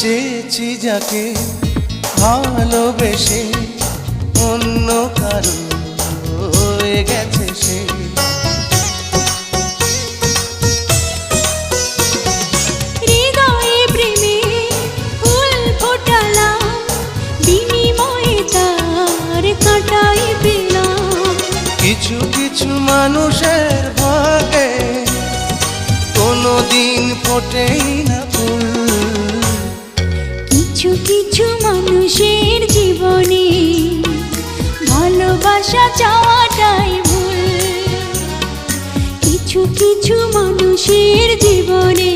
চেয়েছি যাকে ভালোবেসে অন্য কারো হয়ে গেছে সে। হৃদয়ে প্রেমে ফুল ফোটালাম, বিনিময়ে তার কাঁটাই পেলাম। কিছু কিছু মানুষের ভাগে কোনোদিন ফোটেই না ফুল। কিছু কিছু মানুষের জীবনে ভালোবাসা চাওয়াটাই ভুল। কিছু কিছু মানুষের জীবনে